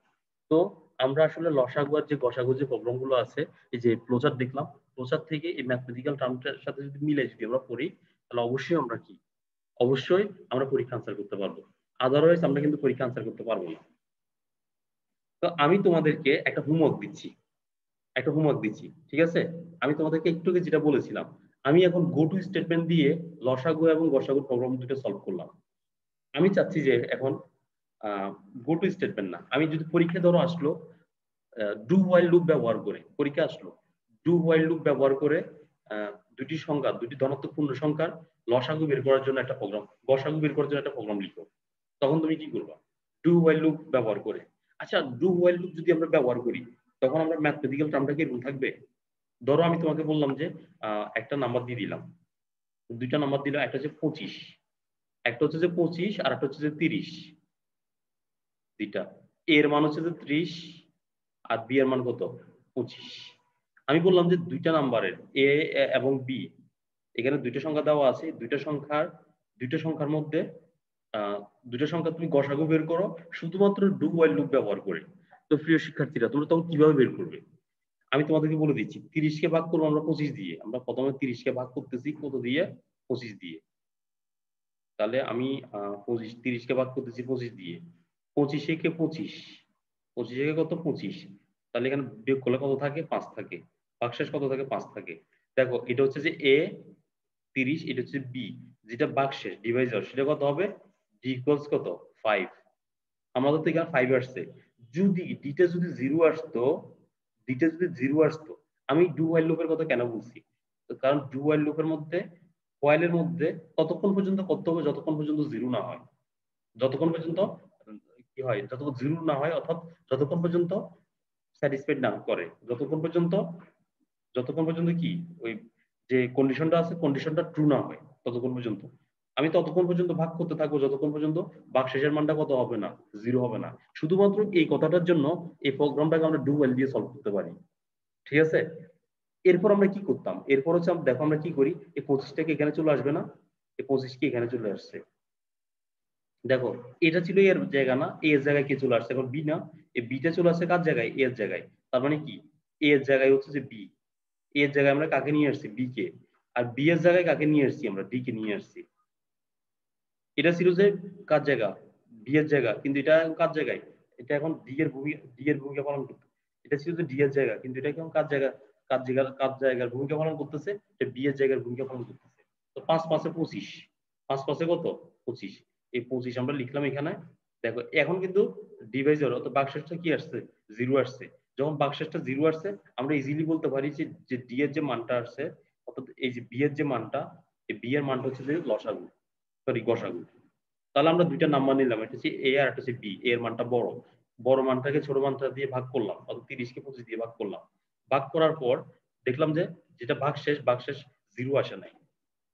তো আমরা আসলে লসাগু আর যে গসাগু যে প্রোগ্রামগুলো আছে, এই যে ফ্লোচার্ট দেখলাম, ফ্লোচার্ট থেকে এই ম্যাথমেটিক্যাল টার্মটার সাথে যদি মিলে যদি আমরা পড়ি তাহলে অবশ্যই আমরা কি, অবশ্যই আমরা পরীক্ষা আনসার করতে পারবো। আদারওয়াইজ আমরা কিন্তু পরীক্ষা আনসার করতে পারবো না। তো আমি তোমাদেরকে একটা হোমওয়ার্ক দিচ্ছি, একটা হোমওয়ার্ক দিচ্ছি, ঠিক আছে। আমি তোমাদেরকে একটু আগে যেটা বলেছিলাম, আমি এখন গো টু স্টেটমেন্ট দিয়ে লসাগু এবং গসাগুর প্রবলেম দুটো সলভ করলাম। আমি চাচ্ছি যে এখন গো টু স্টেটমেন্ট না, আমি যদি পরীক্ষা ধরো আসলো ডু হোয়াইল লুপ ব্যবহার করে, পরীক্ষা আসলো ডু হোয়াইল লুপ ব্যবহার করে দুটি সংখ্যা, দুটি ধনাত্মক পূর্ণ সংখ্যার লসাগু বের করার জন্য একটা প্রোগ্রাম, গসাগু বের করার জন্য একটা প্রোগ্রাম লিখো, তখন তুমি কি করবা ডু হোয়াইল লুপ ব্যবহার করে। আচ্ছা, ডু হোয়াইল লুপ যদি আমরা ব্যবহার করি তখন আমরা ম্যাথমেটিক্যাল টার্মটা কি এরকম থাকবে। ধরো আমি তোমাকে বললাম যে একটা নাম্বার দিয়ে দিলাম, দুইটা নাম্বার দিলাম, একটা হচ্ছে 25, একটা হচ্ছে যে 25 আর একটা হচ্ছে যে 30, দুইটা এর মান হচ্ছে যে 30 আর বি এর মান কত 25। আমি বললাম যে দুইটা নাম্বারের এ এবং বি, এখানে দুইটা সংখ্যা দেওয়া আছে, দুইটা সংখ্যার মধ্যে দুইটা সংখ্যা তুমি গসাগু বের করো শুধুমাত্র ডু হোয়াইল লুপ ব্যবহার করে। তো প্রিয় শিক্ষার্থীরা তোমরা তখন কিভাবে বের করবে, আমি তোমাদেরকে বলে দিচ্ছি 30 কে ভাগ করবো আমরা 25 দিয়ে। আমরা প্রথমে 30 কে ভাগ করতেছি কত দিয়ে? 25 দিয়ে। তাহলে আমি 30 কে ভাগ করতেছি 25 দিয়ে। 25 কে 25, 25 কে কত? 25। তাহলে এখানে বিয়োগ করলে কত থাকে? 5 থাকে। ভাগশেষ কত থাকে? 5 থাকে। দেখো এটা হচ্ছে যে a 30, এটা হচ্ছে b, যেটা ভাগশেষ ডিভাইজার সেটা কত হবে? d ইকুয়ালস কত? 5। আমাদের তো এখানে 5 আসছে। যদি ডিটা যদি 0 আসতো, ডিটা যদি 0 আসতো, আমি ডু হোয়াইল লুপের কথা কেন বলছি? কারণ ডু হোয়াইল লুপের মধ্যে হোয়াইলের মধ্যে ততক্ষণ পর্যন্ত করতে হবে যতক্ষণ পর্যন্ত 0 না হয়। যতক্ষণ পর্যন্ত কি হয়? যতক্ষণ 0 না হয়, অর্থাৎ যতক্ষণ পর্যন্ত স্যাটিসফাইড না করে, যতক্ষণ পর্যন্ত কি ওই যে কন্ডিশনটা আছে কন্ডিশনটা ট্রু না হয় ততক্ষণ পর্যন্ত আমি ততক্ষণ পর্যন্ত ভাগ করতে থাকবো যতক্ষণ পর্যন্ত ভাগশেষের মানটা কত হবে না? 0 হবে না। শুধুমাত্র এই কথাটার জন্য এই প্রোগ্রামটাকে আমরা ডু হোয়াইল দিয়ে সলভ করতে পারি। ঠিক আছে? এরপর আমরা কি করতাম? এরপর হচ্ছে দেখো আমরা কি করি, এই 25টাকে এখানে চলে আসবে না? এই 25 কে এখানে চলে আসছে। দেখো এটা ছিল এর জায়গা না, এ এর জায়গায় কে চলে আসছে? এখন বি না, এই বিটা চলে আসছে কার জায়গায়? এ এর জায়গায়। তার মানে কি এ এর জায়গায় হচ্ছে যে বি, এ এর জায়গায় আমরা কাকে নিয়ে আসছি? বি কে। আর বি এর জায়গায় কাকে নিয়ে আসছি? আমরা ডি কে নিয়ে আসছি। এটা ছিল যে কার জায়গা? ডি এর জায়গা, কিন্তু এটা কার জায়গায়? এটা এখন ডি এর ভূমিকা পালন করতে। এটা ছিল যে ডি এর জায়গা, কিন্তু এটা এখন কার জায়গা? কার জায়গার ভূমিকা পালন করতেছে? এটা বি এর জায়গার ভূমিকা পালন করতেছে। তো 5 5 25, 5 5 কত? 25। এই 25 আমরা লিখলাম এখানে। দেখো এখন কিন্তু ডিভাইজার অর্থাৎ ভাগশেষটা কি আসছে? 0 আসছে। যখন ভাগশেষটা 0 আসছে, আমরা ইজিলি বলতে পারি যে ডি এর যে মানটা আসছে, অর্থাৎ এই যে বি এর যে মানটা, এই বি এর মানটা হচ্ছে যে লসাগু, সরি গসাগু। তাহলে আমরা দুইটা নাম্বার নিলাম, একটা হচ্ছে এ আর একটা হচ্ছে বি। এর মানটা বড়, বড় মানটাকে ছোট মানটা দিয়ে ভাগ করলাম, অর্থাৎ 30 কে 25 দিয়ে ভাগ করলাম। ভাগ করার পর দেখলাম যে যেটা ভাগশেষ 0 আসে নাই।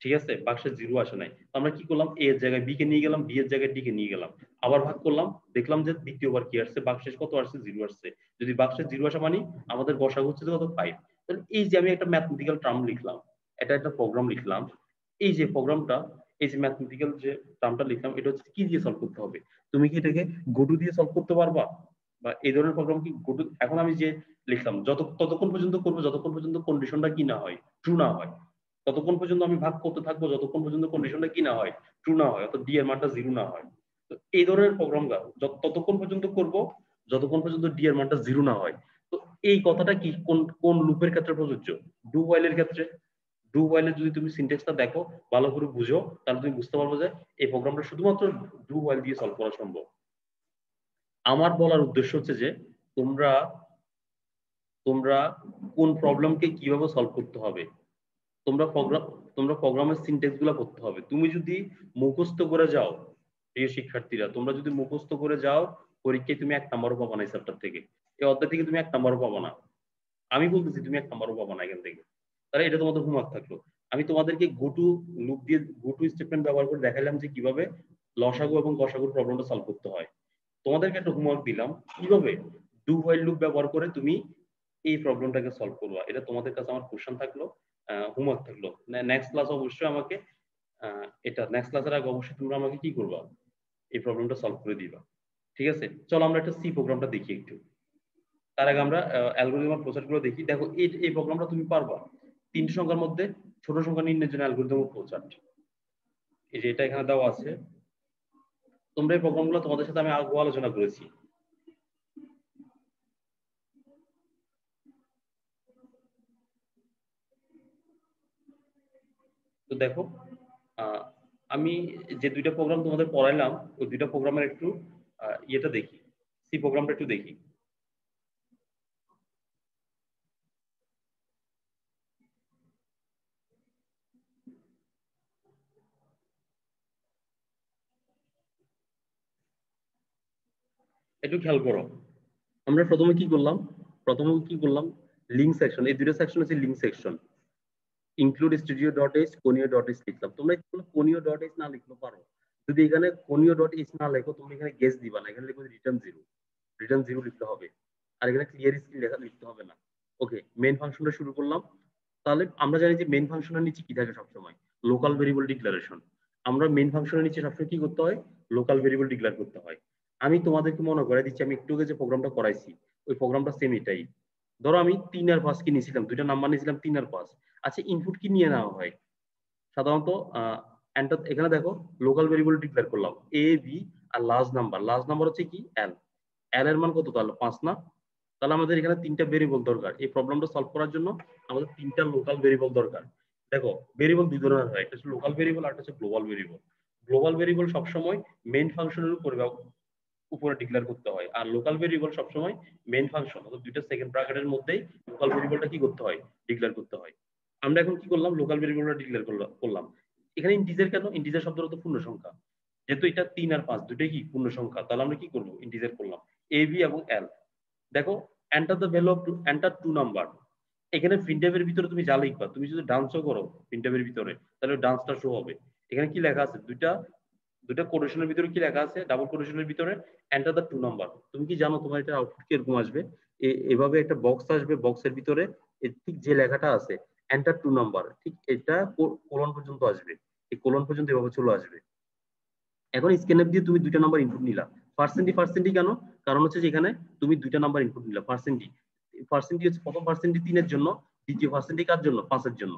ঠিক আছে, ভাগশেষ 0 আসে নাই। তো আমরা কি করলাম? এ এর জায়গায় বি কে নিয়ে গেলাম, বি এর জায়গায় ডি কে নিয়ে গেলাম। আবার ভাগ করলাম, দেখলাম যে দ্বিতীয়বার কি আসছে? ভাগশেষ কত আসছে? 0 আসছে। যদি ভাগশেষ 0 আসে মানে আমাদের গসাগু হচ্ছে কত? 5। তাহলে এই যে আমি একটা ম্যাথমেটিক্যাল টার্ম লিখলাম, এটা একটা প্রোগ্রাম লিখলাম। এই যে প্রোগ্রামটা, এই যে ম্যাথমেটিক্যাল যে টার্মটা লিখলাম, এটা হচ্ছে কি দিয়ে সলভ করতে হবে? তুমি কি এটাকে গোটু দিয়ে সলভ করতে পারবা? বা এই ধরনের প্রোগ্রাম কি গোটু? এখন আমি যে লিখলাম ততক্ষণ পর্যন্ত করবো যতক্ষণ পর্যন্ত কন্ডিশনটা কি না হয়? ট্রু না হয়। ততক্ষণ পর্যন্ত আমি ভাগ করতে থাকবো যতক্ষণ পর্যন্ত কন্ডিশনটা কি না হয়? ট্রু না হয়, অর্থাৎ ডি এর মানটা 0 না হয়। তো এই ধরনের প্রোগ্রামটা ততক্ষণ পর্যন্ত করব যতক্ষণ পর্যন্ত ডি এর মানটা 0 না হয়। তো এই কথাটা কি কোন কোন লুপের ক্ষেত্রে প্রযোজ্য? ডু হোয়াইলের ক্ষেত্রে। ডু হোয়াইলের যদি তুমি সিনট্যাক্সটা দেখো, ভালো করে বুঝো, তাহলে তুমি বুঝতে পারবে যে এই প্রোগ্রামটা শুধুমাত্র ডু হোয়াইল দিয়ে সলভ করা সম্ভব। আমার বলার উদ্দেশ্য হচ্ছে যে তোমরা তোমরা কোন প্রবলেমকে কিভাবে সলভ করতে হবে, তোমরা প্রোগ্রামের সিনট্যাক্স গুলো করতে হবে। তুমি যদি মুখস্থ করে যাও, প্রিয় শিক্ষার্থীরা, তোমরা যদি মুখস্থ করে যাও, পরীক্ষায় তুমি 1 নাম্বারও পাবো না এই চ্যাপ্টার থেকে। এই অধ্যায় থেকে তুমি 1 নাম্বারও পাবো না। আমি বলতেছি তুমি 1 নাম্বারও পাবো না এখান থেকে। তাহলে এটা তোমাদের হোমওয়ার্ক থাকলো। আমি তোমাদেরকে গোটু লুপ দিয়ে গোটু স্টেটমেন্ট ব্যবহার করে দেখাইলাম যে কিভাবে লসাগু এবং গসাগুর প্রবলেমটা সলভ করতে হয়। তোমাদেরকে একটা হোমওয়ার্ক দিলাম কিভাবে ডু হোয়াইল লুপ ব্যবহার করে তুমি এই প্রবলেমটাকে সলভ করবা। এটা তোমাদের কাছে আমার কোশ্চেন থাকলো, হোমওয়ার্ক থাকলো। নেক্সট ক্লাস অবশ্যই আমাকে এটা নেক্সট ক্লাসের আগে অবশ্যই তোমরা আমাকে কি করবা? এই প্রবলেমটা সলভ করে দিবা। ঠিক আছে, চলো আমরা একটা সি প্রোগ্রামটা দেখি একটু। তার আগে আমরা অ্যালগরিদম প্রসেস গুলো দেখি। দেখো এই প্রোগ্রামটা তুমি পারবা। 3টি সংখ্যার মধ্যে ছোট সংখ্যা নির্ণয়ের জন্য অ্যালগরিদম প্রসেস। এই যে এটা এখানে দেওয়া আছে। তোমরা এই প্রোগ্রামগুলো তোমাদের সাথে আমি আগে আলোচনা করেছি। তো দেখো আমি যে দুইটা প্রোগ্রাম তোমাদের পড়াইলাম, ওই দুইটা প্রোগ্রামের একটু ইয়েটা দেখি, সি প্রোগ্রামটা একটু দেখি। একটু খেয়াল করো। আমরা প্রথমে কি করলাম? লিঙ্ক সেকশন, এই দুটো সেকশন হচ্ছে link section. Include studio dot H conio dot H লিখলাম। তোমরা কোনিও ডট এইচ না লিখলে পারো। যদি এখানে কোনিও ডট এইচ না লেখো, তুমি এখানে গেস দিবা না, এখানে লিখবে রিটার্ন জিরো। রিটার্ন জিরো লিখতে হবে। আর এখানে ক্লিয়ার স্ক্রিন লেখা লিখতে হবে না। ওকে, মেইন ফাংশনটা শুরু করলাম। তাহলে আমরা জানি যে মেইন ফাংশনের নিচে কি থাকে সবসময়? Local variable declaration. আমরা মেইন ফাংশনের নিচে সবসময় কি করতে হয়? লোকাল ভেরিয়েবল ডিক্লেয়ার করতে হয়। আমি তোমাদেরকে মনে করে দিচ্ছি, আমি একটু আগে যে প্রোগ্রামটা করাইছি ওই প্রোগ্রামটা সেম এটাই। ধরো আমি 3 আর 5 কি নিয়েছিলাম, দুইটা নাম্বার নিয়েছিলাম 3 আর 5। আচ্ছা ইনপুট কি নিয়ে নেওয়া হয় সাধারণত? এন্টার, এখানে দেখো লোকাল ভেরিয়েবল ডিক্লেয়ার করলাম A B, R large number হচ্ছে কি এল। এল এর মান কত তাহলে 5 না? তাহলে আমাদের এখানে 3টা ভেরিয়েবল দরকার। এই প্রবলেমটা সলভ করার জন্য আমাদের 3টা লোকাল ভেরিয়েবল দরকার। দেখো ভেরিয়েবল দুই ধরনের হয়, একটা হচ্ছে লোকাল ভেরিয়েবল আর একটা হচ্ছে গ্লোবাল ভেরিয়েবল। গ্লোবাল ভেরিয়েবল সবসময় মেইন ফাংশনের উপরে ডিক্লেয়ার করতে হয়, আর লোকাল ভেরিয়েবল সবসময় মেইন ফাংশন অর্থাৎ দুইটা সেকেন্ড ব্র্যাকেটের মধ্যেই লোকাল ভেরিয়েবলটা কি করতে হয়, ডিক্লেয়ার করতে হয়। আমরা এখন কি করলাম, লোকাল ভেরিয়েবলটা ডিক্লেয়ার করলাম। এখানে ইন্টিজার কেন? ইন্টিজার শব্দটা তো পূর্ণ সংখ্যা, যেহেতু এটা 3 আর 5 দুটোই কি পূর্ণ সংখ্যা, তাহলে আমরা কি করব, ইন্টিজার করলাম এ বি এবং এল। দেখো enter the value of enter two number. এখানে প্রিন্টএফের ভিতরে তুমি যা লিখবা, তুমি যদি ডান্সও করো প্রিন্টএফের ভিতরে তাহলে ডান্সটা শো হবে। এখানে কি লেখা আছে, দুইটা দুইটা কোটেশনের ভিতরে কি লেখা আছে, ডাবল কোটেশনের ভিতরে এন্টার দ্য টু নাম্বার। তুমি কি জানো তোমার এটা আউটপুট কিরকম আসবে? এভাবে একটা বক্স আসবে, বক্সের ভিতরে ঠিক যে লেখাটা আছে এন্টার টু নাম্বার, ঠিক এটা কোলন পর্যন্ত আসবে, এই কোলন পর্যন্ত এভাবে চলে আসবে। এখন স্ক্যানআপ দিয়ে তুমি দুইটা নাম্বার ইনপুট নিলা। পার্সেন্টি কেন? কারণ হচ্ছে যে এখানে তুমি দুইটা নাম্বার ইনপুট নিলা। পার্সেন্টি হচ্ছে প্রথম পার্সেন্টি 3 এর জন্য, দ্বিতীয় পার্সেন্টি কার জন্য, 5 এর জন্য।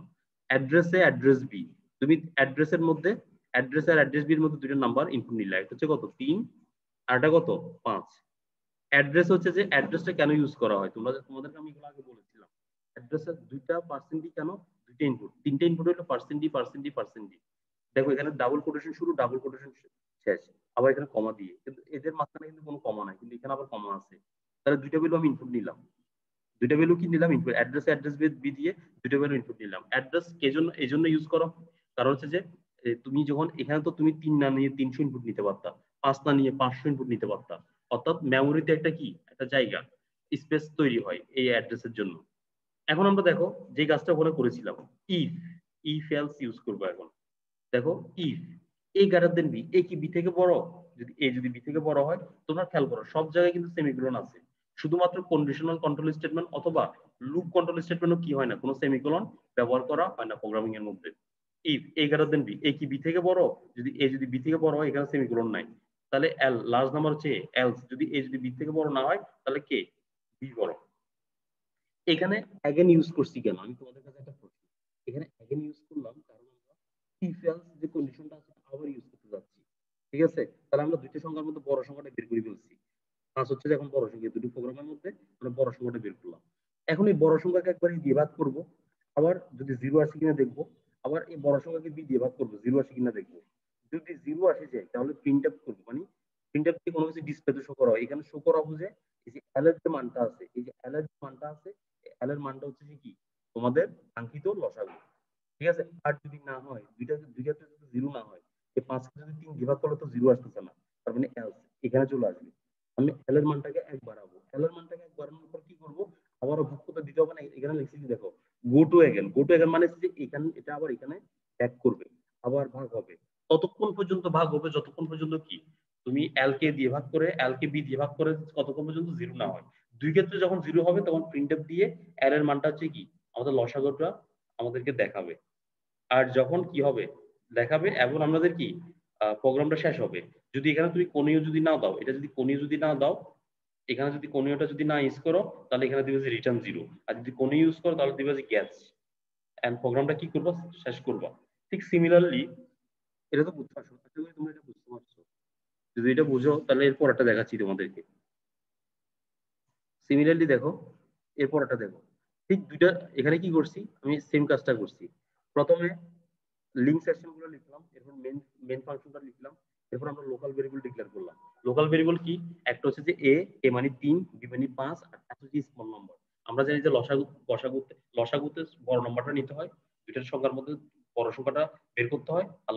অ্যাড্রেসে অ্যাড্রেস বি, তুমি অ্যাড্রেসের মধ্যে অ্যাড্রেস আর অ্যাড্রেস বির মধ্যে দুইটা নাম্বার ইনপুট নিলা। এটা হচ্ছে কত 3, আর এটা কত 5। অ্যাড্রেস হচ্ছে যে অ্যাড্রেসটা কেন ইউজ করা হয়, তোমাদেরকে আমি এগুলো আগে বলেছিলাম। অ্যাড্রেসের দুইটা পার্সেন্টি কেন, দুইটা ইনপুট, তিনটা ইনপুট হলো পার্সেন্টি। দেখো এখানে ডাবল কোটেশন শুরু, ডাবল কোটেশন শেষ, আবার এখানে কমা দিয়ে, কিন্তু এদের মাঝখানে কিন্তু কোনো কমা নাই, কিন্তু এখানে আবার কমা আছে। তাহলে দুইটা ভ্যালু আমি ইনপুট নিলাম, দুইটা ভ্যালু কি নিলাম, ইনপুট। অ্যাড্রেস বি দিয়ে দুইটা ভ্যালু ইনপুট নিলাম। অ্যাড্রেস এই জন্য ইউজ করো, কারণ হচ্ছে যে তুমি যখন এখানে তো তুমি 3 না নিয়ে 300 ইনপুট নিতে পারতা, 5 না নিয়ে 500 ইনপুট নিতে পারতা, অর্থাৎ মেমোরিতে একটা কি একটা জায়গা, স্পেস তৈরি হয় এই অ্যাড্রেসের জন্য। এখন আমরা দেখো যে কাজটা ওখানে করেছিলাম, ইফ এলস ইউজ করবো এখন। দেখো if a greater than b, a কি বি থেকে বড়? যদি বি থেকে বড় হয়, তোমরা খেয়াল করো সব জায়গায় কিন্তু সেমিকোলন আছে, শুধুমাত্র কন্ডিশনাল কন্ট্রোল স্টেটমেন্ট অথবা লুপ কন্ট্রোল স্টেটমেন্টও কি হয় না, কোনো সেমিকোলন ব্যবহার করা হয় না প্রোগ্রামিং এর মধ্যে। If a greater than b, a কি বি থেকে বড়? যদি বি থেকে বড় হয়, এখানে সেমিকোলন নাই, তাহলে এল লার্জ নাম্বার হচ্ছে এলস যদি বি থেকে বড় না হয়, তাহলে কে বি বড়। এখানে অ্যাগেন ইউজ করছি কেন, আমি তোমাদের কাছে একটা প্রশ্ন। এখানে অ্যাগেন ইউজ করলাম কারণ আমরা ইফ এলস যে কন্ডিশনটা আছে আবার ইউজ করতে যাচ্ছি। ঠিক আছে, তাহলে আমরা দুইটা সংখ্যার মধ্যে বড় সংখ্যাটা বের করে ফেলছি। 5 হচ্ছে এখন বড় সংখ্যা, দুটো প্রোগ্রামের মধ্যে আমরা বড় সংখ্যাটা বের করলাম। এখন এই বড় সংখ্যাকে একবার দিয়ে ভাগ করবো, আবার যদি জিরো আসে কিনা দেখবো, আবার এই বড় সংখ্যাকে বি দিয়ে ভাগ করবো, জিরো আসে কিনা দেখবো। যদি জিরো আসে যায় তাহলে প্রিন্ট আপ করবো, মানে প্রিন্ট আপ কোনো কিছু ডিসপ্লেতে শো করা হয়। এখানে শো করা বুঝে এই যে এল এর যে মানটা আছে, এই যে এল এর যে মানটা আছে, এল এর মানটা হচ্ছে কি তোমাদের কাঙ্ক্ষিত লসাগু। ঠিক আছে, আর যদি না হয়, দুইটাতে যদি জিরো না হয়, এই 5কে যদি 3 দিয়ে ভাগ করলে তো জিরো আসতেছে না, তার মানে এলস এখানে চলে আসবে। আমি এল এর মানটাকে 1 বাড়াবো, এল এর মানটাকে 1 বাড়ানোর পর কি করব, আবারও ভাগ করতে দিতে হবে না, এখানে লিখছি কি দেখো, গো টু এগেন মানে হচ্ছে যে এখানে এটা আবার এখানে ব্যাক করবে, আবার ভাগ হবে। ততক্ষণ পর্যন্ত ভাগ হবে যতক্ষণ পর্যন্ত কি তুমি এল কে দিয়ে ভাগ করে, এল কে বি দিয়ে ভাগ করে কতক্ষণ পর্যন্ত জিরো না হয়। দুই ক্ষেত্রে যখন জিরো হবে তখন প্রিন্টএফ দিয়ে এল এর মানটা হচ্ছে কি আমাদের লসাগুটা আমাদেরকে দেখাবে। আর যখন কি হবে দেখাবে, এবং আমাদের কি প্রোগ্রামটা শেষ হবে। যদি এখানে তুমি কোণীয় যদি না দাও, এটা যদি কোণীয় যদি না দাও, এখানে যদি কোণীয়টা যদি না ইউজ করো, তাহলে এখানে দিবে যে রিটার্ন জিরো। আর যদি কোণীয় ইউজ করো তাহলে দিবে যে গ্যাস, এন্ড প্রোগ্রামটা কি করবা, শেষ করবা। ঠিক সিমিলারলি, এটা তো বুঝতে পারছো, আশা করি তোমরা এটা বুঝতে পারছো। যদি এটা বুঝো তাহলে এরপর একটা দেখাচ্ছি তোমাদেরকে। সিমিলারলি দেখো, এরপর একটা দেখো, ঠিক দুইটা এখানে কি করছি, আমি সেম কাজটা করছি। প্রথমে লিঙ্ক সেকশন গুলো লিখলাম, এরপর মেন ফাংশনটা লিখলাম, এরপর আমরা লোকাল ভেরিয়েবল ডিক্লেয়ার করলাম। লোকাল ভেরিয়েবল কি, একটা হচ্ছে যে এ মানে 3, বি মানে 5, আর একটা হচ্ছে স্মল নাম্বার। আমরা জানি যে লসাগুতে বড় নাম্বারটা নিতে হয়, দুইটার সংখ্যার মধ্যে বড় সংখ্যাটা বের করতে হয়, আর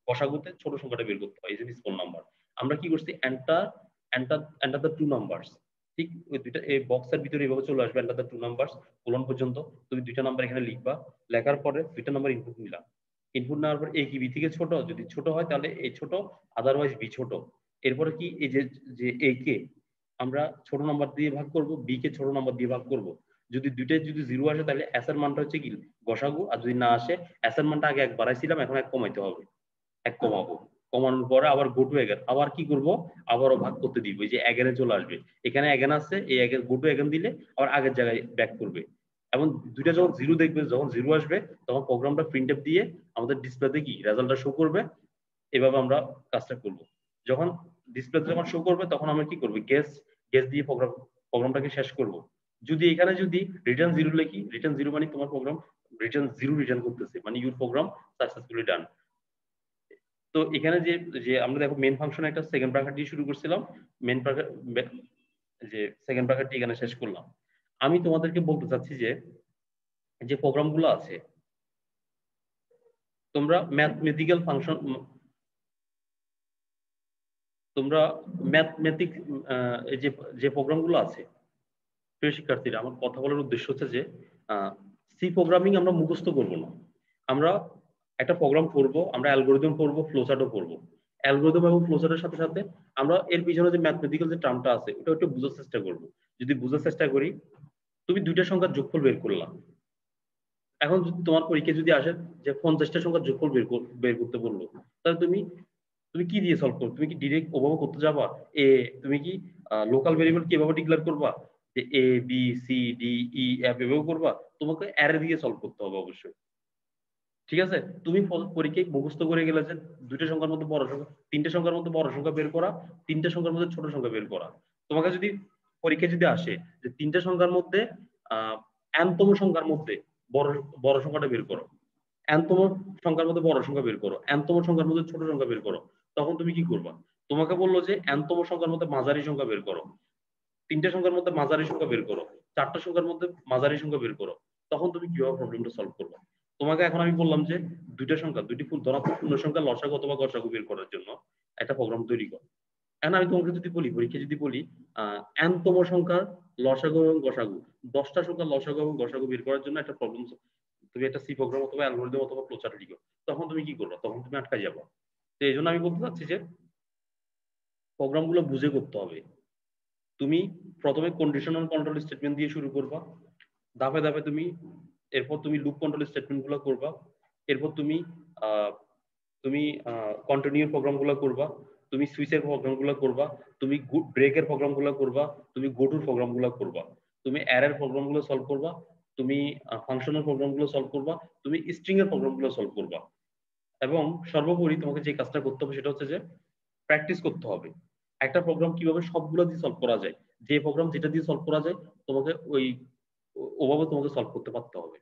গসাগুতে ছোট সংখ্যাটা বের করতে হয়, এই জন্য স্মল নাম্বার। আমরা কি করছি, এন্টার দ্য টু নাম্বারস। ঠিক ওই দুইটা এই বক্সের ভিতরে এইভাবে চলে আসবে, enter the two numbers colon পর্যন্ত। তুমি দুইটা নাম্বার এখানে লিখবা, লেখার পরে দুইটা নাম্বার ইনপুট নিলাম। ইনপুট নেওয়ার পর এ কি বি থেকে ছোট, যদি ছোট হয় তাহলে এ ছোট, আদারওয়াইজ বি ছোট। এরপরে কি এই যে এ কে আমরা ছোট নাম্বার দিয়ে ভাগ করব, বি কে ছোট নাম্বার দিয়ে ভাগ করব। যদি দুইটাই যদি জিরো আসে তাহলে এস এর মানটা হচ্ছে কি গসাগু, আর যদি না আসে এস এর মানটা আগে 1 বাড়াইছিলাম, এখন 1 কমাইতে হবে, 1 কমাবো। কমানোর পরে আবার গো টু এগেন, আবার কি করব, আবারও ভাগ করতে দিব, এই যে এগেনে চলে আসবে, এখানে এগেন আছে, এই এগেন গো টু এগেন দিলে আবার আগের জায়গায় ব্যাক করবে। এবং দুইটা যখন জিরো দেখবে, যখন জিরো আসবে তখন প্রোগ্রামটা প্রিন্ট এফ দিয়ে আমাদের ডিসপ্লেতে কি রেজাল্টটা শো করবে। এভাবে আমরা কাজটা করব। যখন ডিসপ্লেতে যখন শো করবে তখন আমরা কি করব, গেস গেস দিয়ে প্রোগ্রামটাকে শেষ করব। যদি এখানে যদি রিটার্ন জিরো লিখি, রিটার্ন জিরো মানে তোমার প্রোগ্রাম রিটার্ন জিরো রিটার্ন করতেছে, মানে ইউর প্রোগ্রাম সাকসেসফুলি ডান। তো এখানে যে যে আমরা দেখো মেন ফাংশনে একটা সেকেন্ড ব্র্যাকেট দিয়ে শুরু করছিলাম, মেন যে সেকেন্ড ব্র্যাকেটটি এখানে শেষ করলাম। আমি তোমাদেরকে বলতে চাচ্ছি যে যে প্রোগ্রামগুলো আছে, তোমরা ম্যাথমেটিক্যাল ফাংশন, তোমরা ম্যাথমেটিক এই যে যে প্রোগ্রামগুলো আছে, প্রিয় শিক্ষার্থীরা, আমার কথা বলার উদ্দেশ্য হচ্ছে যে সি প্রোগ্রামিং আমরা মুখস্থ করব না। আমরা একটা প্রোগ্রাম করব, আমরা অ্যালগরিদম করব, ফ্লোচার্টও করব। অ্যালগরিদম এবং ফ্লোচার্টের সাথে সাথে আমরা এর পিছনে যে ম্যাথমেটিক্যাল যে টার্মটা আছে ওটা একটু বোঝার চেষ্টা করব। যদি বোঝার চেষ্টা করি, তুমি দুইটা সংখ্যার যোগফল বের করলাম, এখন যদি তোমার পরীক্ষা যদি আসে যে 50টা সংখ্যার যোগফল বের করতে বললো, তাহলে তুমি তুমি কি দিয়ে সলভ করবে? তুমি কি ডিরেক্ট ওভাবে করতে যাবা? তুমি কি লোকাল ভেরিয়েবল কি এভাবে ডিক্লেয়ার করবা যে a b c d e f এভাবে করবা? তোমাকে অ্যারে দিয়ে সলভ করতে হবে অবশ্যই। ঠিক আছে, তুমি পরীক্ষায় মুখস্থ করে গেলে যে দুইটা সংখ্যার মধ্যে বড় সংখ্যা, তিনটে সংখ্যার মধ্যে বড় সংখ্যা বের করা, তিনটে সংখ্যার মধ্যে ছোট সংখ্যা বের করা। তোমাকে যদি পরীক্ষায় যদি আসে যে তিনটে সংখ্যার মধ্যে এনতম সংখ্যার মধ্যে বড় বড় সংখ্যাটা বের করো, এনতম সংখ্যার মধ্যে বড় সংখ্যা বের করো, এনতম সংখ্যার মধ্যে ছোট সংখ্যা বের করো, তখন তুমি কি করবা? তোমাকে বললো যে এনতম সংখ্যার মধ্যে মাঝারি সংখ্যা বের করো, তিনটে সংখ্যার মধ্যে মাঝারি সংখ্যা বের করো, চারটা সংখ্যার মধ্যে মাঝারি সংখ্যা বের করো, তখন তুমি কিভাবে প্রবলেমটা সলভ করবে? তোমাকে এখন আমি বললাম যে দুইটা সংখ্যা, দুইটি ধনাত্মক পূর্ণ সংখ্যা লসাগু অথবা গসাগু বের করার জন্য একটা প্রোগ্রাম তৈরি কর। এখন আমি তোমাকে যদি বলি, পরীক্ষা যদি বলি এনতম সংখ্যার লসাগু এবং গসাগু, 10টা সংখ্যার লসাগু এবং গসাগু বের করার জন্য একটা প্রবলেম, তুমি একটা সি প্রোগ্রাম অথবা অ্যালগরিদম অথবা ফ্লোচার্ট লিখো, তখন তুমি কি করবে? তখন তুমি আটকা যাবে। তো এই জন্য আমি বলতে চাচ্ছি যে প্রোগ্রামগুলো বুঝে করতে হবে। তুমি প্রথমে কন্ডিশনাল কন্ট্রোল স্টেটমেন্ট দিয়ে শুরু করবা, ধাপে ধাপে তুমি এরপর তুমি লুপ কন্ট্রোল স্টেটমেন্ট গুলো করবা, এরপর তুমি তুমি কন্টিনিউ প্রোগ্রাম গুলো করবা, তুমি সুইচের প্রোগ্রাম গুলো করবা, তুমি ব্রেকের প্রোগ্রাম গুলো করবা, তুমি গো টুর প্রোগ্রাম গুলো করবা, তুমি অ্যারের প্রোগ্রাম গুলো সলভ করবা, তুমি ফাংশনাল প্রোগ্রাম গুলো সলভ করবা, তুমি স্ট্রিং এর প্রোগ্রাম গুলো সলভ করবা। এবং সর্বোপরি তোমাকে যে কাজটা করতে হবে সেটা হচ্ছে যে প্র্যাকটিস করতে হবে। একটা প্রোগ্রাম কিভাবে সবগুলো দিয়ে সলভ করা যায়, যে প্রোগ্রাম যেটা দিয়ে সলভ করা যায় তোমাকে ওভাবে তোমাকে সলভ করতে পারতে হবে।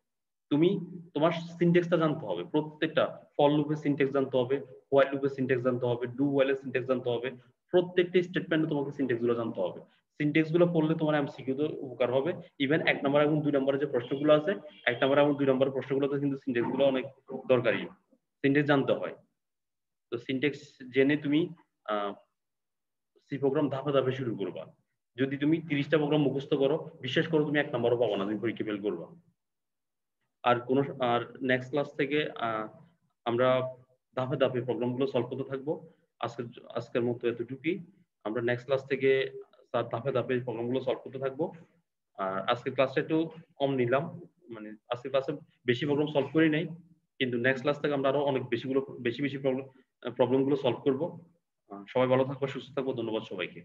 তুমি তোমার সিনট্যাক্সটা জানতে হবে, প্রত্যেকটা ফর লুপের সিনট্যাক্স জানতে হবে, হোয়াইল লুপের সিনট্যাক্স জানতে হবে, ডু হোয়াইলের সিনট্যাক্স জানতে হবে, প্রত্যেকটা স্টেটমেন্টে তোমাকে সিনট্যাক্স গুলো জানতে হবে। সিনট্যাক্স গুলো পড়লে তোমার এমসিকিউ তো উপকার হবে। ইভেন 1 নম্বর এবং 2 নম্বরের যে প্রশ্নগুলো আছে, 1 নম্বর এবং 2 নম্বরের প্রশ্নগুলোতে কিন্তু সিনট্যাক্স গুলো অনেক দরকারি, সিনট্যাক্স জানতে হয়। তো সিনট্যাক্স জেনে তুমি সি প্রোগ্রাম ধাপে ধাপে শুরু করবা। যদি তুমি 30টা প্রোগ্রাম মুখস্থ করো, বিশ্বাস করো তুমি 1 নম্বরও পাবো না, তুমি পরীক্ষা ফেল করবা। আর নেক্সট ক্লাস থেকে আমরা ধাপে ধাপে প্রোগ্রামগুলো সলভ করতে থাকবো। আজকের মতো এতটুকুই। আমরা নেক্সট ক্লাস থেকে ধাপে ধাপে প্রোগ্রামগুলো সলভ করতে থাকবো। আর আজকের ক্লাসটা একটু কম নিলাম, মানে আজকের ক্লাসে বেশি প্রবলেম সলভ করি নাই, কিন্তু নেক্সট ক্লাস থেকে আমরা আরো অনেক বেশি প্রবলেমগুলো সলভ করবো। সবাই ভালো থাকবো, সুস্থ থাকবো। ধন্যবাদ সবাইকে।